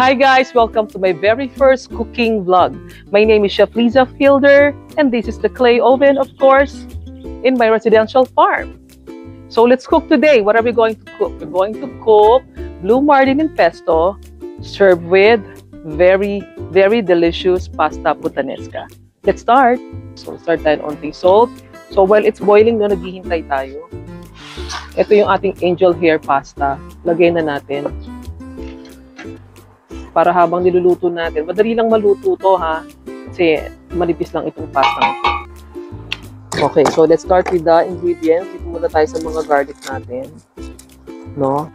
Hi guys! Welcome to my very first cooking vlog. My name is Chef Liza Fielder and this is the clay oven, of course, in my residential farm. So let's cook today. What are we going to cook? We're going to cook blue marlin and pesto served with very delicious pasta puttanesca. Let's start. So start tayo ng onting salt. So while it's boiling na naghihintay tayo, ito yung ating angel hair pasta. Lagay na natin. Para habang niluluto natin, madali lang maluto to ha. Kasi manipis lang itong pasta. Okay, so let's start with the ingredients. Dito muna tayo sa mga garlic natin. No?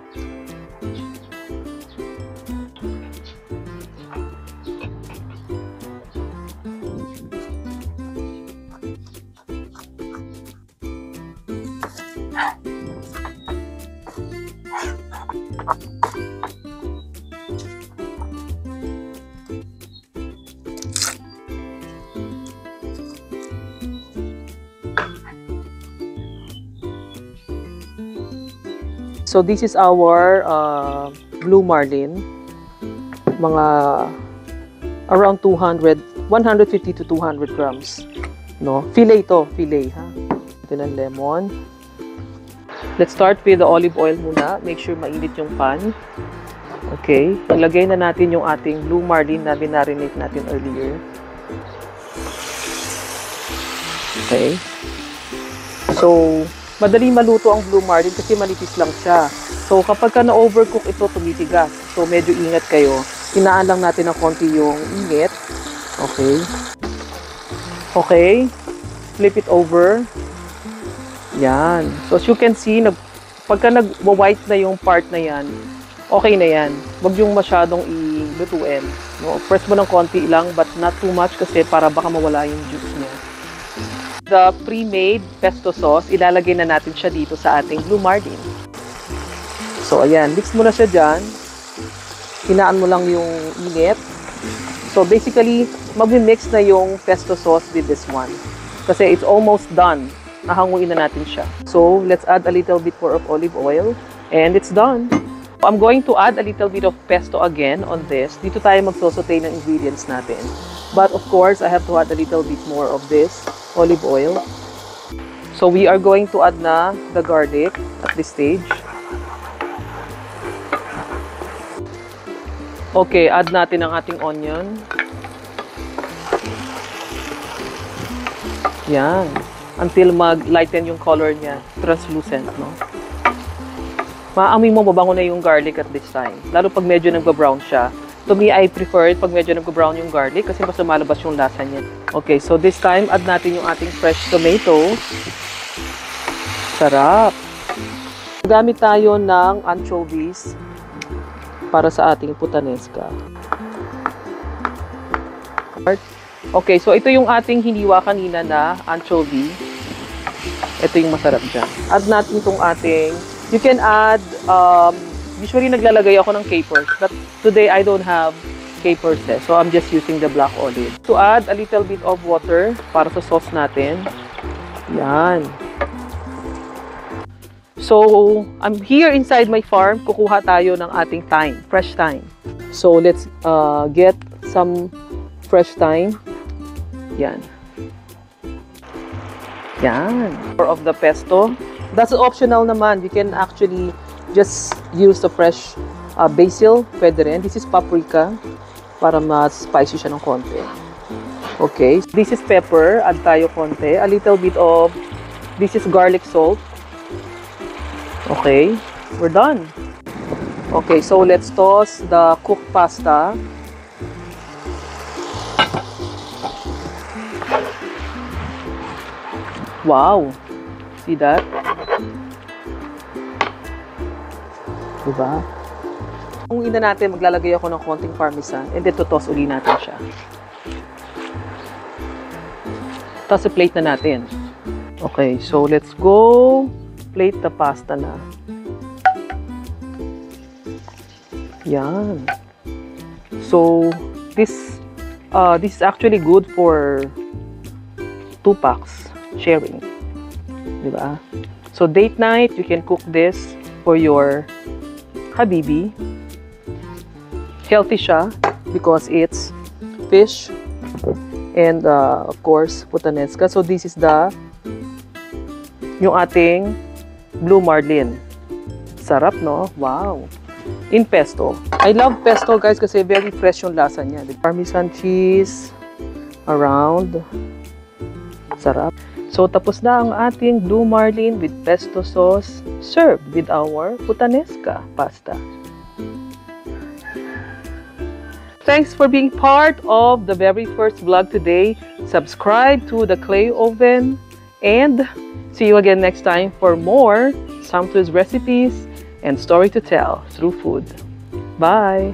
So this is our blue marlin, mga around 150 to 200 grams. No? Filet to, filet ha. Ito ng lemon. Let's start with the olive oil muna. Make sure mainit yung pan. Okay. Ilagay na natin yung ating blue marlin na binarinate natin earlier. Okay. So, madali maluto ang blue marlin kasi manipis lang siya. So, kapag ka na-overcook ito, tumitigas. So, medyo ingat kayo. Hinaan lang natin ng konti yung init. Okay. Okay. Flip it over. Yan. So, as you can see, pagka nag-white na yung part na yan, okay na yan. Huwag yung masyadong ilutuin. No? Press mo ng konti lang, but not too much kasi para baka mawala yung juice niya. The pre-made pesto sauce, ilalagay na natin siya dito sa ating blue marlin. So, ayan. Mix mo na siya dyan. Hinaan mo lang yung init. So, basically, mag-mix na yung pesto sauce with this one. Kasi it's almost done. Nahanguin na natin siya. So, let's add a little bit more of olive oil. And it's done. I'm going to add a little bit of pesto again on this. Dito tayo magsosote ng ingredients natin. But, of course, I have to add a little bit more of this olive oil. So we are going to add na the garlic at this stage. Okay, add natin ang ating onion. Yan. Until mag-lighten yung color niya. Translucent, no? Maamoy mo, mabango na yung garlic at this time. Lalo pag medyo nagba-brown siya. To me, I prefer it pag medyo nag-brown yung garlic kasi mas lumalabas yung lasa niya. Okay, so this time, add natin yung ating fresh tomato. Sarap! Gamit tayo ng anchovies para sa ating puttanesca. Okay, so ito yung ating hiniwa kanina na anchovy. Ito yung masarap dyan. Add natin itong ating, you can add, usually naglalagay ako ng capers, but today I don't have capers so I'm just using the black olive. To add a little bit of water para sa sauce natin. Yan. So, I'm here inside my farm. Kukuha tayo ng ating thyme, fresh thyme. So, let's get some fresh thyme. Yan. Yan. More of the pesto. That's optional naman. You can actually just use the fresh basil, pwede rin. This is paprika para mas spicy siya ng konti. Okay, this is pepper, add tayo konti. A little bit of, this is garlic salt. Okay, we're done. Okay, so let's toss the cooked pasta. Wow, see that? Diba? Kung ina natin, maglalagay ako ng konting parmesan and then tutos uli natin siya. Tapos plate na natin. Okay, so let's go plate the pasta na. Yan. So, this is actually good for 2 packs sharing. Diba? So, date night, you can cook this for your habibi. Healthy siya because it's fish and of course puttanesca. So this is yung ating blue marlin. Sarap, no? Wow! In pesto. I love pesto, guys, kasi very fresh yung lasa niya. The Parmesan cheese around. Sarap. So, tapos na ang ating blue marlin with pesto sauce served with our puttanesca pasta. Thanks for being part of the very first vlog today. Subscribe to the Clay Oven and see you again next time for more sumptuous recipes and story to tell through food. Bye!